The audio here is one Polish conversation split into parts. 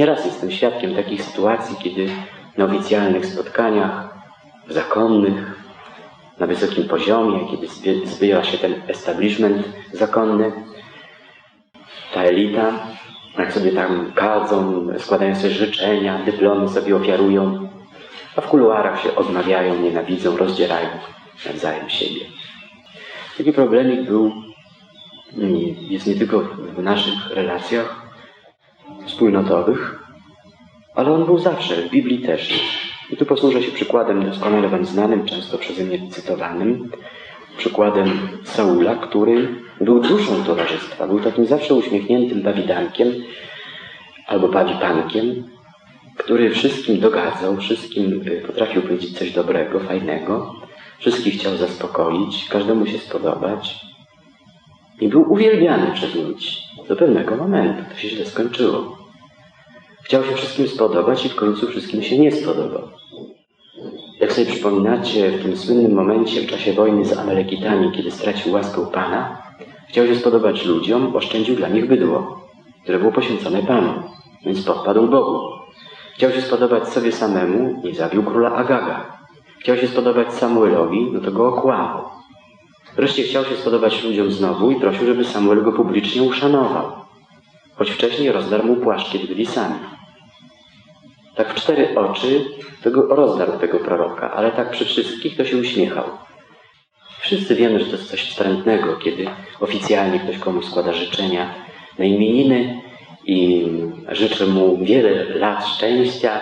Nieraz jestem świadkiem takich sytuacji, kiedy na oficjalnych spotkaniach, zakonnych, na wysokim poziomie, kiedy zbywa się ten establishment zakonny, ta elita, jak sobie tam kadzą, składają sobie życzenia, dyplomy sobie ofiarują, a w kuluarach się odmawiają, nienawidzą, rozdzierają nawzajem siebie. Taki problemik jest nie tylko w naszych relacjach wspólnotowych, ale on był zawsze, w Biblii też. I tu posłużę się przykładem doskonale wam znanym, często przeze mnie cytowanym, przykładem Saula, który był duszą towarzystwa, był takim zawsze uśmiechniętym bawidankiem albo bawipankiem, który wszystkim dogadzał, wszystkim potrafił powiedzieć coś dobrego, fajnego, wszystkich chciał zaspokoić, każdemu się spodobać i był uwielbiany przez ludzi. Do pewnego momentu to się źle skończyło. Chciał się wszystkim spodobać i w końcu wszystkim się nie spodobał. Jak sobie przypominacie, w tym słynnym momencie w czasie wojny z Amalekitami, kiedy stracił łaskę Pana, chciał się spodobać ludziom, oszczędził dla nich bydło, które było poświęcone Panu, więc podpadł Bogu. Chciał się spodobać sobie samemu, nie zabił króla Agaga. Chciał się spodobać Samuelowi, no to go okłamał. Wreszcie chciał się spodobać ludziom znowu i prosił, żeby Samuel go publicznie uszanował, choć wcześniej rozdarł mu płaszcz, kiedy byli sami. Tak w 4 oczy rozdarł tego proroka, ale tak przy wszystkich to się uśmiechał. Wszyscy wiemy, że to jest coś wstrętnego, kiedy oficjalnie ktoś komuś składa życzenia na imieniny i życzy mu wiele lat szczęścia,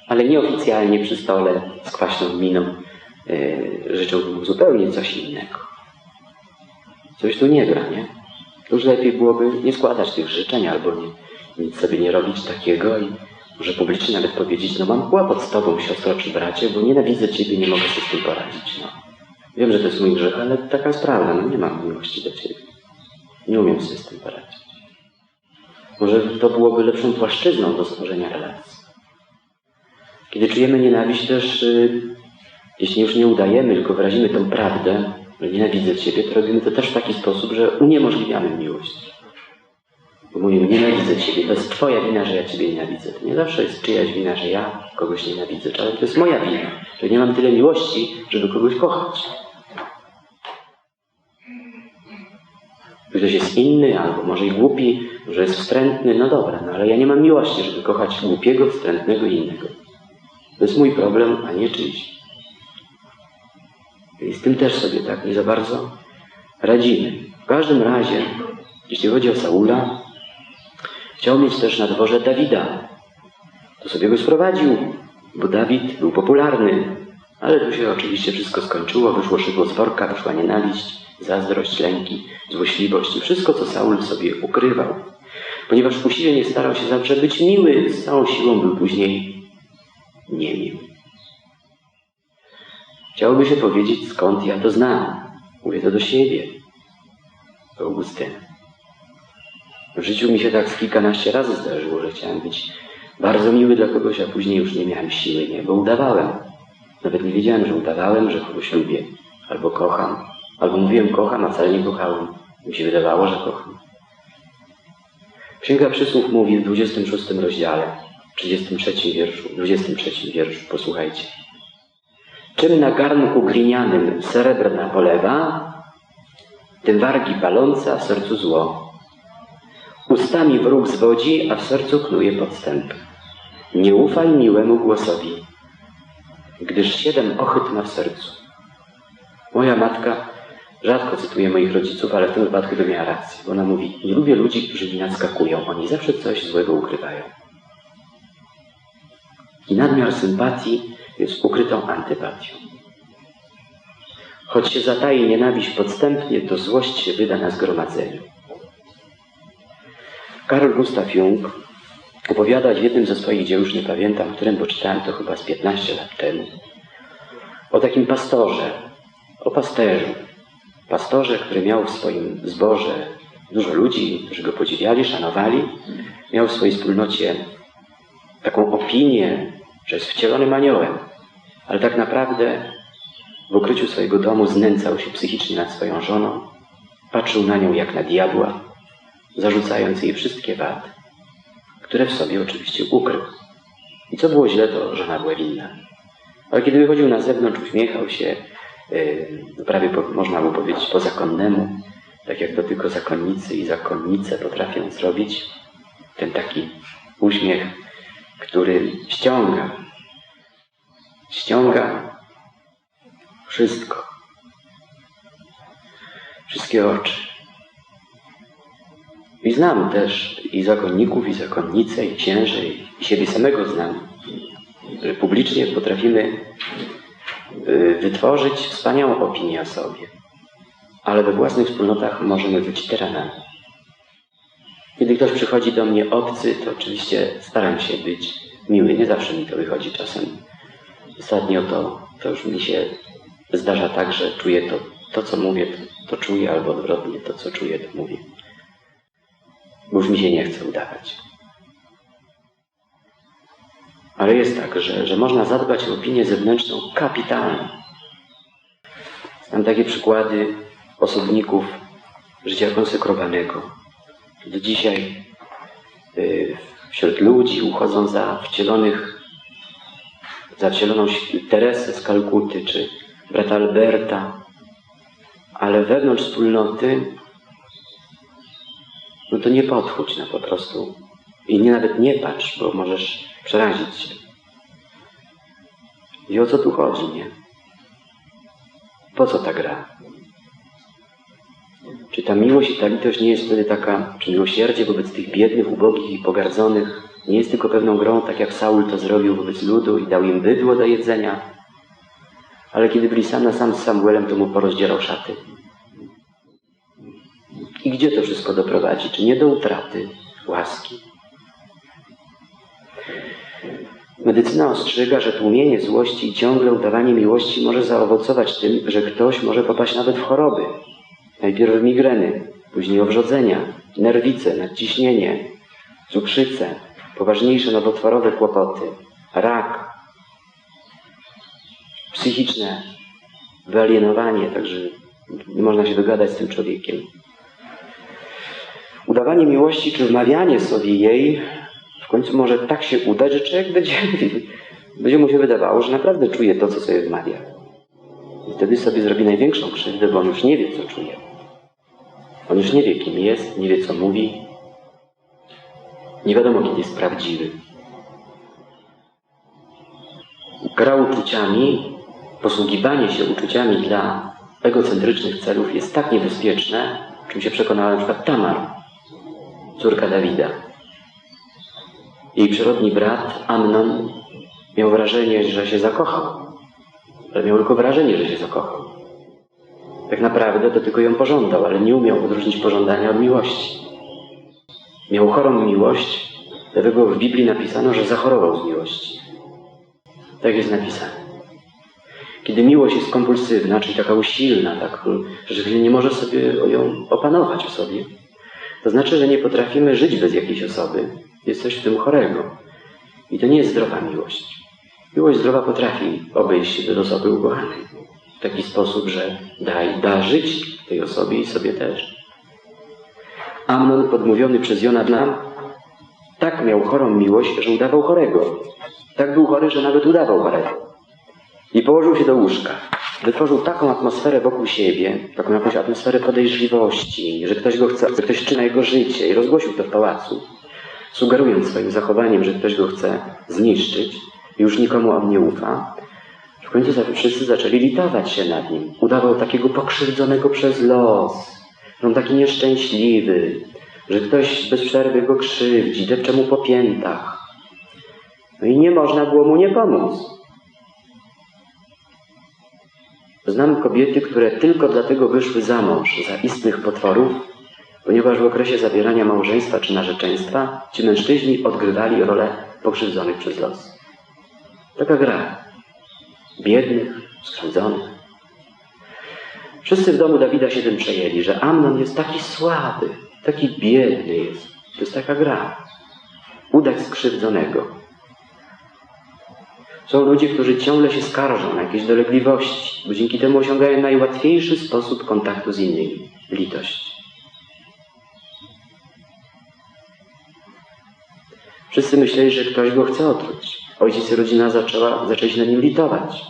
ale nieoficjalnie przy stole z kwaśną miną życzył mu zupełnie coś innego. Coś tu nie gra, nie? To już lepiej byłoby nie składać tych życzeń albo nic sobie nie robić takiego i może publicznie nawet powiedzieć, no mam kłopot z tobą, siostro czy bracie, bo nienawidzę ciebie, nie mogę sobie z tym poradzić. No. Wiem, że to jest mój grzech, ale taka jest prawda, no nie mam miłości do ciebie. Nie umiem sobie z tym poradzić. Może to byłoby lepszą płaszczyzną do stworzenia relacji. Kiedy czujemy nienawiść też, jeśli już nie udajemy, tylko wyrazimy tą prawdę, że nienawidzę ciebie, to robimy to też w taki sposób, że uniemożliwiamy miłość. Bo mówimy, nienawidzę ciebie, to jest twoja wina, że ja ciebie nienawidzę. To nie zawsze jest czyjaś wina, że ja kogoś nienawidzę, ale to jest moja wina, że nie mam tyle miłości, żeby kogoś kochać. Ktoś jest inny, albo może i głupi, że jest wstrętny, no dobra, no ale ja nie mam miłości, żeby kochać głupiego, wstrętnego i innego. To jest mój problem, a nie czyjś. I z tym też sobie tak nie za bardzo radzimy. W każdym razie, jeśli chodzi o Saula, chciał mieć też na dworze Dawida. To sobie go sprowadził, bo Dawid był popularny, ale tu się oczywiście wszystko skończyło, wyszło szydło z worka, wyszła nienawiść, zazdrość, lęki, złośliwość i wszystko, co Saul sobie ukrywał. Ponieważ usilnie starał się zawsze być miły, z całą siłą był później niemiły. Chciałoby się powiedzieć, skąd ja to znam. Mówię to do siebie, do Augustyna. W życiu mi się tak z kilkanaście razy zdarzyło, że chciałem być bardzo miły dla kogoś, a później już nie miałem siły, nie, bo udawałem. Nawet nie wiedziałem, że udawałem, że kogoś lubię, albo kocham, albo mówiłem kocham, a wcale nie kochałem. Mi się wydawało, że kocham. Księga Przysłów mówi w 26 rozdziale, 23 wierszu, posłuchajcie. Czym na garnku glinianym srebrna polewa, tym wargi palące, a w sercu zło. Ustami wróg zwodzi, a w sercu knuje podstęp. Nie ufaj miłemu głosowi, gdyż 7 ochyt ma w sercu. Moja matka rzadko cytuje moich rodziców, ale w tym wypadku to miała rację, bo ona mówi, nie lubię ludzi, którzy mi nadskakują, oni zawsze coś złego ukrywają. I nadmiar sympatii jest ukrytą antypatią. Choć się zatai nienawiść podstępnie, to złość się wyda na zgromadzeniu. Carl Gustav Jung opowiada w jednym ze swoich dzieł, już nie pamiętam, którym, bo czytałem to chyba z 15 lat temu, o takim pastorze, o pasterzu. Pastorze, który miał w swoim zborze dużo ludzi, którzy go podziwiali, szanowali. Miał w swojej wspólnocie taką opinię, że jest wcielonym aniołem, ale tak naprawdę w ukryciu swojego domu znęcał się psychicznie nad swoją żoną, patrzył na nią jak na diabła, zarzucając jej wszystkie wady, które w sobie oczywiście ukrył. I co było źle, to żona była winna. Ale kiedy wychodził na zewnątrz, uśmiechał się, prawie można by powiedzieć po zakonnemu, tak jak to tylko zakonnicy i zakonnice potrafią zrobić. Ten taki uśmiech, który ściąga wszystko. Wszystkie oczy. I znam też i zakonników, i zakonnice, i księży, i siebie samego znam, że publicznie potrafimy wytworzyć wspaniałą opinię o sobie, ale we własnych wspólnotach możemy być tyranami. Kiedy ktoś przychodzi do mnie obcy, to oczywiście staram się być miły. Nie zawsze mi to wychodzi czasem. Ostatnio to już mi się zdarza tak, że czuję to co mówię, to czuję, albo odwrotnie, to co czuję, to mówię. Bo już mi się nie chce udawać. Ale jest tak, że można zadbać o opinię zewnętrzną kapitalnie. Znam takie przykłady osobników życia konsekrowanego. Do dzisiaj wśród ludzi uchodzą za wcieloną Teresę z Kalkuty, czy brata Alberta, ale wewnątrz wspólnoty no to nie podchódź po prostu i nawet nie patrz, bo możesz przerazić się. I o co tu chodzi, nie? Po co ta gra? Czy ta miłość i ta litość nie jest wtedy taka, czy miłosierdzie wobec tych biednych, ubogich i pogardzonych nie jest tylko pewną grą, tak jak Saul to zrobił wobec ludu i dał im bydło do jedzenia, ale kiedy byli sam na sam z Samuelem, to mu porozdzierał szaty. I gdzie to wszystko doprowadzi? Czy nie do utraty łaski? Medycyna ostrzega, że tłumienie złości i ciągle udawanie miłości może zaowocować tym, że ktoś może popaść nawet w choroby. Najpierw w migreny, później owrzodzenia, nerwice, nadciśnienie, cukrzycę, poważniejsze nowotworowe kłopoty, rak, psychiczne wyalienowanie, także nie można się dogadać z tym człowiekiem. Udawanie miłości czy wmawianie sobie jej w końcu może tak się udać, że człowiek będzie mu się wydawało, że naprawdę czuje to, co sobie wmawia. I wtedy sobie zrobi największą krzywdę, bo on już nie wie, co czuje. On już nie wie, kim jest, nie wie, co mówi. Nie wiadomo, kiedy jest prawdziwy. Gra uczuciami, posługiwanie się uczuciami dla egocentrycznych celów jest tak niebezpieczne, czym się przekonała na przykład Tamar, córka Dawida. Jej przyrodni brat Amnon miał wrażenie, że się zakochał, ale miał tylko wrażenie, że się zakochał. Tak naprawdę to tylko ją pożądał, ale nie umiał odróżnić pożądania od miłości. Miał chorą miłość, dlatego w Biblii napisano, że zachorował z miłości. Tak jest napisane. Kiedy miłość jest kompulsywna, czyli taka usilna, tak, że nie może sobie ją opanować w sobie, to znaczy, że nie potrafimy żyć bez jakiejś osoby. Jest coś w tym chorego. I to nie jest zdrowa miłość. Miłość zdrowa potrafi obejść się do osoby ukochanej w taki sposób, że da żyć tej osobie i sobie też. Amnon, podmówiony przez Jonadab, tak miał chorą miłość, że udawał chorego. Tak był chory, że nawet udawał chorego. I położył się do łóżka. Wytworzył taką atmosferę wokół siebie, taką jakąś atmosferę podejrzliwości, że ktoś go chce, że ktoś czyna jego życie i rozgłosił to w pałacu, sugerując swoim zachowaniem, że ktoś go chce zniszczyć i już nikomu on nie ufa. W końcu wszyscy zaczęli litować się nad nim. Udawał takiego pokrzywdzonego przez los, że on taki nieszczęśliwy, że ktoś bez przerwy go krzywdzi, depcze mu po piętach. No i nie można było mu nie pomóc. Znam kobiety, które tylko dlatego wyszły za mąż za istnych potworów, ponieważ w okresie zawierania małżeństwa czy narzeczeństwa ci mężczyźni odgrywali rolę pokrzywdzonych przez los. Taka gra. Biednych, skrzywdzonych. Wszyscy w domu Dawida się tym przejęli, że Amnon jest taki słaby, taki biedny jest. To jest taka gra. Udać skrzywdzonego. Są ludzie, którzy ciągle się skarżą na jakieś dolegliwości, bo dzięki temu osiągają najłatwiejszy sposób kontaktu z innymi. Litość. Wszyscy myśleli, że ktoś go chce otruć. Ojciec i rodzina zaczęli się na nim litować.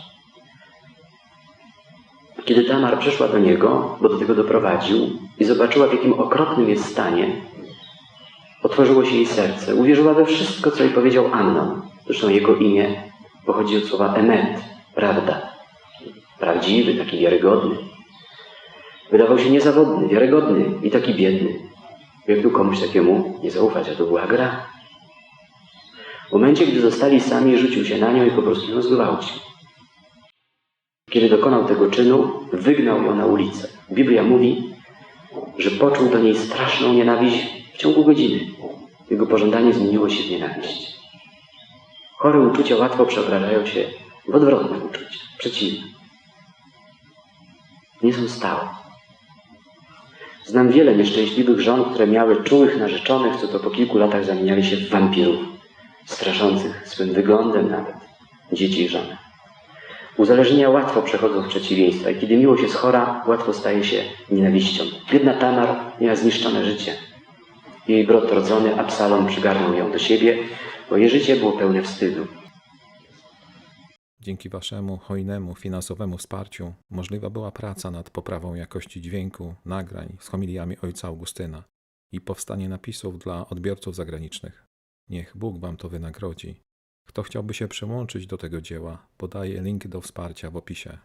Kiedy Tamar przyszła do niego, bo do tego doprowadził, i zobaczyła, w jakim okropnym jest stanie, otworzyło się jej serce. Uwierzyła we wszystko, co jej powiedział Amnon. Zresztą jego imię pochodzi od słowa emet, prawda. Prawdziwy, taki wiarygodny. Wydawał się niezawodny, wiarygodny i taki biedny. Jak tu komuś takiemu nie zaufać, a to była gra. W momencie, gdy zostali sami, rzucił się na nią i po prostu ją zgwałcił. Kiedy dokonał tego czynu, wygnał ją na ulicę. Biblia mówi, że poczuł do niej straszną nienawiść w ciągu godziny. Jego pożądanie zmieniło się w nienawiść. Chore uczucia łatwo przeobrażają się w odwrotne uczucia, przeciwne. Nie są stałe. Znam wiele nieszczęśliwych żon, które miały czułych narzeczonych, co to po kilku latach zamieniali się w wampirów, straszących swym wyglądem nawet dzieci i żony. Uzależnienia łatwo przechodzą w przeciwieństwa i kiedy miłość jest chora, łatwo staje się nienawiścią. Biedna Tamar miała zniszczone życie. Jej brat rodzony Absalom przygarnął ją do siebie, bo jej życie było pełne wstydu. Dzięki Waszemu hojnemu finansowemu wsparciu możliwa była praca nad poprawą jakości dźwięku, nagrań z homiliami ojca Augustyna i powstanie napisów dla odbiorców zagranicznych. Niech Bóg Wam to wynagrodzi. Kto chciałby się przyłączyć do tego dzieła, podaję link do wsparcia w opisie.